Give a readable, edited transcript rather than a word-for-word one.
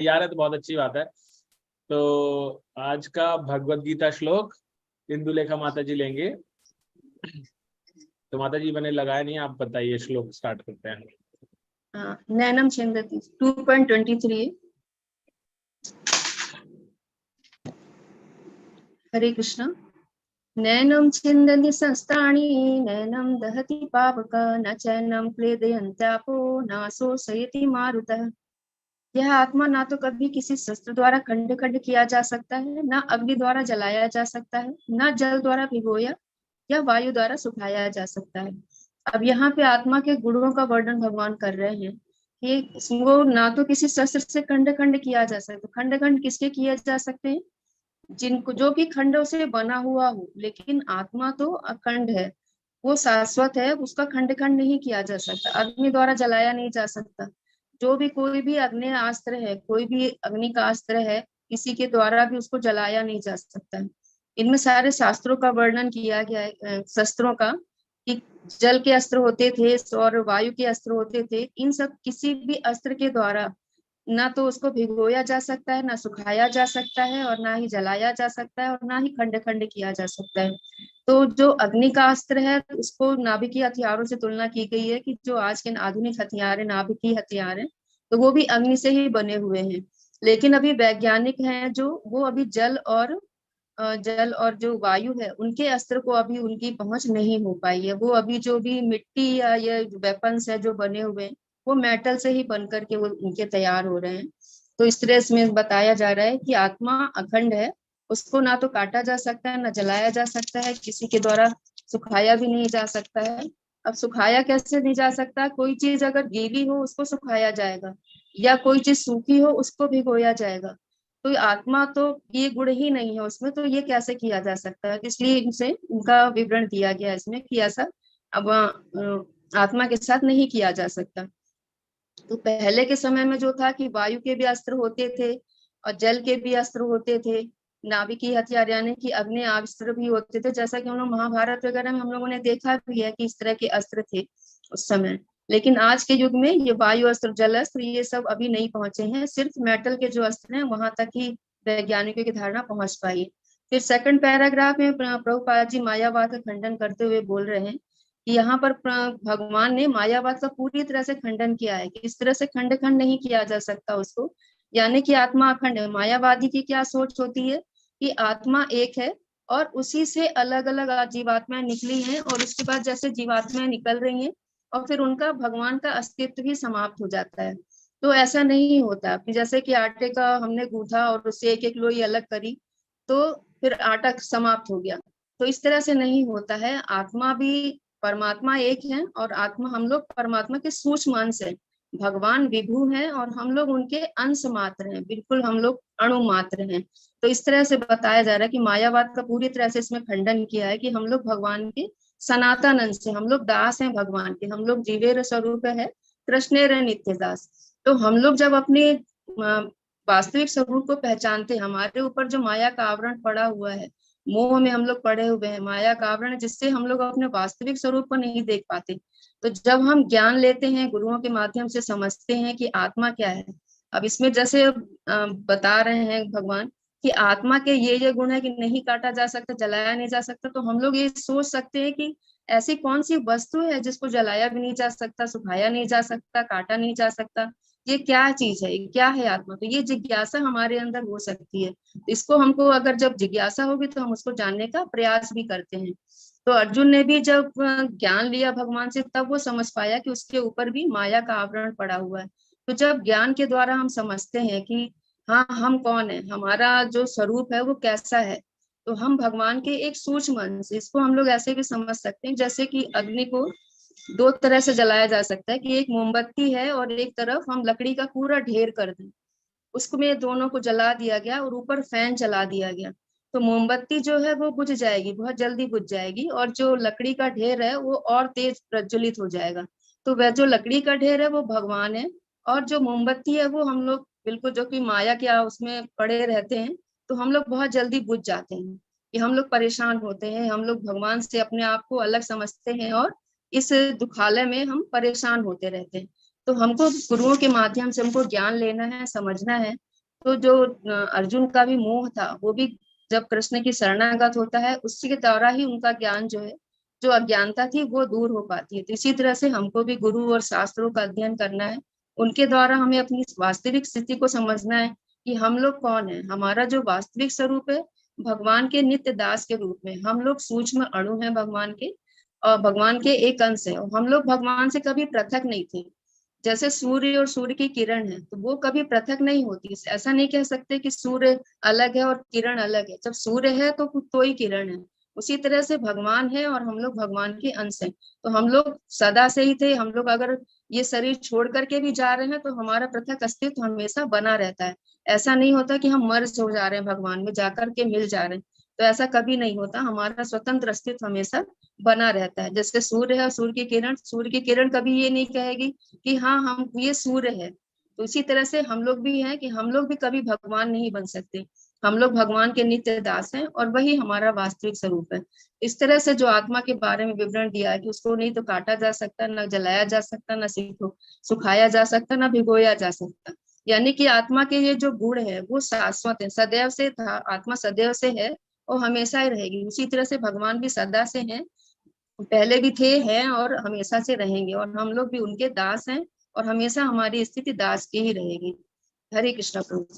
तैयार है तो बहुत अच्छी बात है। तो आज का भगवत गीता श्लोक इंदुलेखा माता जी लेंगे। तो माता जी मैंने लगाया नहीं, आप बताइए, श्लोक स्टार्ट करते हैं। नैनम छिंदति 2.23। हरे कृष्ण। नैनं छिन्दन्ति शस्त्राणि नैनं दहति पावक न चैनं क्लेदयन्त्यापो नासो शयति मारुतः। यह आत्मा ना तो कभी किसी शस्त्र द्वारा खंड खंड किया जा सकता है, ना अग्नि द्वारा जलाया जा सकता है, ना जल द्वारा भिगोया या वायु द्वारा सुखाया जा सकता है। अब यहाँ पे आत्मा के गुणों का वर्णन भगवान कर रहे हैं कि वो ना तो किसी शस्त्र से खंड खंड किया जा सकता। खंड खंड किसके किए जा सकते हैं? जिनको जो कि खंडों से बना हुआ हो, लेकिन आत्मा तो अखंड है, वो शाश्वत है, उसका खंड खंड नहीं किया जा सकता, अग्नि द्वारा जलाया नहीं जा सकता। जो भी कोई भी अग्नि अस्त्र है, कोई भी अग्नि का अस्त्र है, किसी के द्वारा भी उसको जलाया नहीं जा सकता है। इनमें सारे शास्त्रों का वर्णन किया गया है शस्त्रों का, कि जल के अस्त्र होते थे और वायु के अस्त्र होते थे। इन सब किसी भी अस्त्र के द्वारा ना तो उसको भिगोया जा सकता है, ना सुखाया जा सकता है, और ना ही जलाया जा सकता है, और ना ही खंड खंड किया जा सकता है। तो जो अग्नि का अस्त्र है उसको नाभिकीय हथियारों से तुलना की गई है कि जो आज के आधुनिक हथियार है, नाभिकीय हथियार है, तो वो भी अग्नि से ही बने हुए हैं। लेकिन अभी वैज्ञानिक हैं जो वो अभी जल और जो वायु है उनके अस्त्र को अभी उनकी पहुंच नहीं हो पाई है। वो अभी जो भी मिट्टी या ये वेपन्स है जो बने हुए हैं, वो मेटल से ही बन करके वो उनके तैयार हो रहे हैं। तो इस तरह इसमें बताया जा रहा है कि आत्मा अखंड है, उसको ना तो काटा जा सकता है, ना जलाया जा सकता है, किसी के द्वारा सुखाया भी नहीं जा सकता है। अब सुखाया कैसे नहीं जा सकता? कोई चीज अगर गीली हो उसको सुखाया जाएगा, या कोई चीज सूखी हो उसको भिगोया जाएगा। तो आत्मा तो ये गुण ही नहीं है उसमें, तो ये कैसे किया जा सकता है? इसलिए इनसे इनका विवरण दिया गया इसमें कि ऐसा अब आत्मा के साथ नहीं किया जा सकता। तो पहले के समय में जो था कि वायु के भी अस्त्र होते थे और जल के भी अस्त्र होते थे, नाभिकीय हथियार यानी कि अग्नि अस्त्र भी होते थे, जैसा कि हम लोग महाभारत वगैरह में हम लोगों ने देखा भी है कि इस तरह के अस्त्र थे उस समय। लेकिन आज के युग में ये वायु अस्त्र, जल अस्त्र, ये सब अभी नहीं पहुंचे हैं। सिर्फ मेटल के जो अस्त्र हैं वहां तक ही वैज्ञानिकों की धारणा पहुंच पाई। फिर सेकंड पैराग्राफ में प्रभुपाद जी मायावाद का खंडन करते हुए बोल रहे हैं कि यहाँ पर भगवान ने मायावाद का पूरी तरह से खंडन किया है कि इस तरह से खंड खंड नहीं किया जा सकता उसको, यानी कि आत्मा अखंड है। मायावादी की क्या सोच होती है कि आत्मा एक है और उसी से अलग अलग जीवात्माएं निकली हैं, और उसके बाद जैसे जीवात्माएं निकल रही हैं और फिर उनका भगवान का अस्तित्व ही समाप्त हो जाता है। तो ऐसा नहीं होता कि जैसे कि आटे का हमने गूंथा और उससे एक एक लोई अलग करी तो फिर आटा समाप्त हो गया। तो इस तरह से नहीं होता है। आत्मा भी, परमात्मा एक है और आत्मा, हम लोग परमात्मा के सूक्ष्म अंश है। भगवान विभु हैं और हम लोग उनके अंश मात्र हैं, बिल्कुल हम लोग अणु मात्र हैं। तो इस तरह से बताया जा रहा है कि मायावाद का पूरी तरह से इसमें खंडन किया है कि हम लोग भगवान के सनातन अंश है, हम लोग दास हैं भगवान के, हम लोग जीवेर स्वरूप है, कृष्णेर नित्य दास। तो हम लोग जब अपने वास्तविक स्वरूप को पहचानते हैं, हमारे ऊपर जो माया का आवरण पड़ा हुआ है, मोह में हम लोग पड़े हुए हैं, माया का आवरण, जिससे हम लोग अपने वास्तविक स्वरूप को नहीं देख पाते। तो जब हम ज्ञान लेते हैं, गुरुओं के माध्यम से समझते हैं कि आत्मा क्या है। अब इसमें जैसे बता रहे हैं भगवान कि आत्मा के ये गुण है कि नहीं काटा जा सकता, जलाया नहीं जा सकता, तो हम लोग ये सोच सकते हैं कि ऐसी कौन सी वस्तु है जिसको जलाया भी नहीं जा सकता, सुखाया नहीं जा सकता, काटा नहीं जा सकता, ये क्या चीज है, क्या है आत्मा? तो ये जिज्ञासा हमारे अंदर हो सकती है। इसको हमको अगर जब जिज्ञासा होगी तो हम उसको जानने का प्रयास भी करते हैं। तो अर्जुन ने भी जब ज्ञान लिया भगवान से, तब वो समझ पाया कि उसके ऊपर भी माया का आवरण पड़ा हुआ है। तो जब ज्ञान के द्वारा हम समझते हैं कि हाँ, हम कौन है, हमारा जो स्वरूप है वो कैसा है, तो हम भगवान के एक सूक्ष्म अंश। इसको हम लोग ऐसे भी समझ सकते हैं जैसे कि अग्नि को दो तरह से जलाया जा सकता है कि एक मोमबत्ती है और एक तरफ हम लकड़ी का पूरा ढेर कर दें, उसको में दोनों को जला दिया गया और ऊपर फैन चला दिया गया, तो मोमबत्ती जो है वो बुझ जाएगी, बहुत जल्दी बुझ जाएगी, और जो लकड़ी का ढेर है वो और तेज प्रज्वलित हो जाएगा। तो वह जो लकड़ी का ढेर है वो भगवान है, और जो मोमबत्ती है वो हम लोग बिल्कुल, जो कि माया क्या उसमें पड़े रहते हैं, तो हम लोग बहुत जल्दी बुझ जाते हैं कि हम लोग परेशान होते हैं, हम लोग भगवान से अपने आप को अलग समझते हैं और इस दुखालय में हम परेशान होते रहते हैं। तो हमको गुरुओं के माध्यम से हमको ज्ञान लेना है, समझना है तो जो अर्जुन का भी मोह था वो भी जब कृष्ण की शरणागत होता है उसी के द्वारा ही उनका ज्ञान जो है, जो अज्ञानता थी वो दूर हो पाती है। तो इसी तरह से हमको भी गुरु और शास्त्रों का अध्ययन करना है, उनके द्वारा हमें अपनी वास्तविक स्थिति को समझना है कि हम लोग कौन है। हमारा जो वास्तविक स्वरूप है भगवान के नित्य दास के रूप में, हम लोग सूक्ष्म अणु हैं भगवान के, और भगवान के एक अंश है, और हम लोग भगवान से कभी पृथक नहीं थे। जैसे सूर्य और सूर्य की किरण है तो वो कभी पृथक नहीं होती, ऐसा नहीं कह सकते कि सूर्य अलग है और किरण अलग है। जब सूर्य है तो ही किरण है। उसी तरह से भगवान है और हम लोग भगवान के अंश हैं। तो हम लोग सदा से ही थे, हम लोग अगर ये शरीर छोड़ करके भी जा रहे हैं तो हमारा पृथक अस्तित्व हमेशा बना रहता है। ऐसा नहीं होता कि हम मर्ज हो जा रहे हैं भगवान में जाकर के मिल जा रहे हैं, तो ऐसा कभी नहीं होता। हमारा स्वतंत्र अस्तित्व हमेशा बना रहता है। जैसे सूर्य है, सूर्य की किरण कभी ये नहीं कहेगी कि हाँ हम ये सूर्य है। तो इसी तरह से हम लोग भी हैं कि हम लोग भी कभी भगवान नहीं बन सकते। हम लोग भगवान के नित्य दास हैं और वही हमारा वास्तविक स्वरूप है। इस तरह से जो आत्मा के बारे में विवरण दिया है कि उसको नहीं तो काटा जा सकता, न जलाया जा सकता, न सुखाया जा सकता, न भिगोया जा सकता। यानी कि आत्मा के ये जो गुण है वो शाश्वत है, सदैव से था, आत्मा सदैव से है और हमेशा ही रहेगी। उसी तरह से भगवान भी सदा से हैं, पहले भी थे, हैं और हमेशा से रहेंगे, और हम लोग भी उनके दास हैं और हमेशा हमारी स्थिति दास की ही रहेगी। हरे कृष्ण प्रभु।